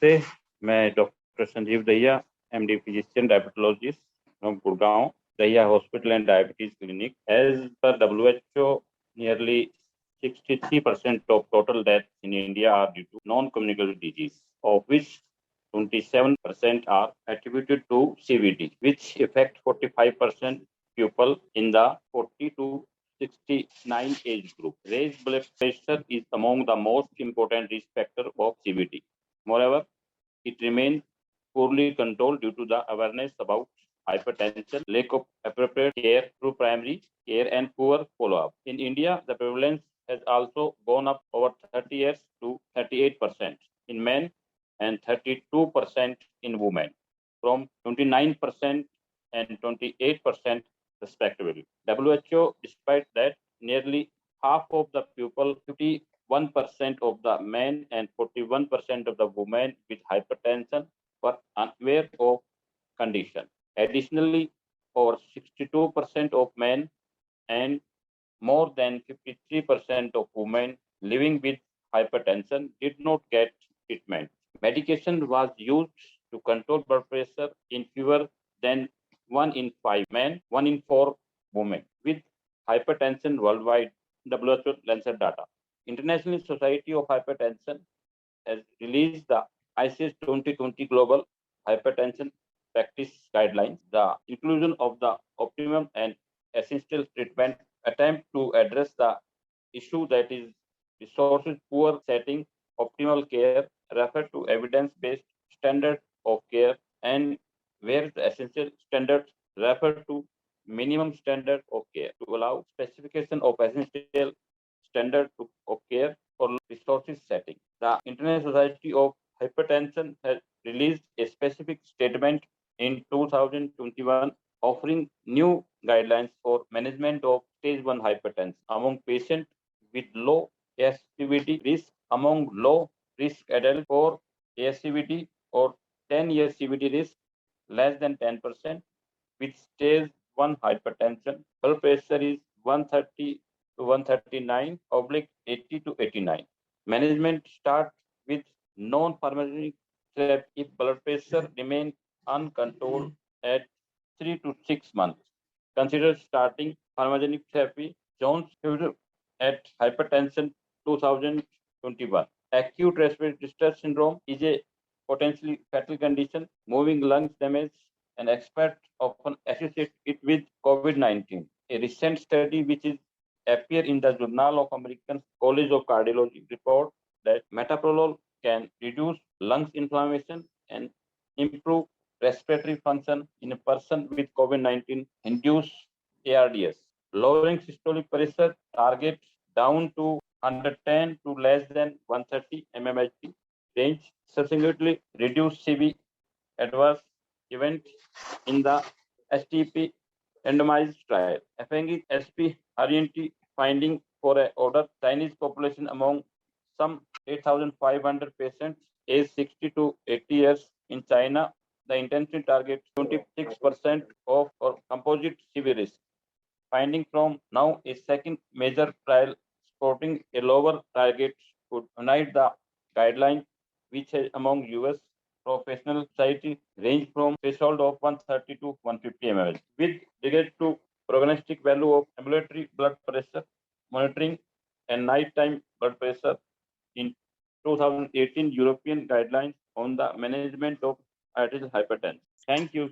नमस्ते, मैं doctor Sanjeev Dahiya, MD physician diabetologist from Gurgaon, Dahia Hospital and Diabetes Clinic. As per WHO, nearly 63% of total deaths in India are due to non-communicable disease, of which 27% are attributed to CVD, which affect 45% people in the 40 to 69 age group. Raised blood pressure is among the most important risk factor of CVD. Moreover, it remains poorly controlled due to the awareness about hypertension, lack of appropriate care through primary care, and poor follow-up. In India, the prevalence has also gone up over 30 years to 38% in men and 32% in women, from 29% and 28% respectively. WHO, despite that, nearly half of the people, 51% of the men and 41% of the women with hypertension were unaware of condition. Additionally, over 62% of men and more than 53% of women living with hypertension did not get treatment. Medication was used to control blood pressure in fewer than 1 in 5 men, 1 in 4 women with hypertension worldwide, WHO Lancet data. International Society of Hypertension has released the ICH 2020 Global Hypertension Practice Guidelines. The inclusion of the optimum and essential treatment attempt to address the issue, that is resources poor setting, optimal care, refer to evidence-based standard of care, and where the essential standards refer to minimum standard of care to allow specification of essential standard of care for resources setting. The International Society of Hypertension has released a specific statement in 2021 offering new guidelines for management of stage 1 hypertension among patients with low ASCVD risk, among low risk adults for ASCVD or 10-year CVD risk less than 10%, with stage 1 hypertension. Blood pressure is 130 to 139, oblique 80 to 89. Management starts with non-pharmacological therapy if blood pressure remains uncontrolled at 3 to 6 months. Consider starting pharmacological therapy. Jones at hypertension 2021. Acute respiratory distress syndrome is a potentially fatal condition, moving lungs damage, and experts often associate it with COVID-19. A recent study which is appear in the Journal of American College of Cardiology report that metoprolol can reduce lungs inflammation and improve respiratory function in a person with COVID-19 induced ARDS. Lowering systolic pressure targets down to 110 to less than 130 mmHg range, subsequently reduce CV adverse event in the STP randomized trial. Affengi SP RNT finding for a older Chinese population among some 8,500 patients aged 60 to 80 years in China. The intensity targets 26% of or composite CV risk. Finding from now a second major trial supporting a lower target could unite the guideline, which among US professional society range from threshold of 130 to 150 ml. With regard to prognostic value of ambulatory blood pressure monitoring and nighttime blood pressure in 2018 European guidelines on the management of arterial hypertension. Thank you.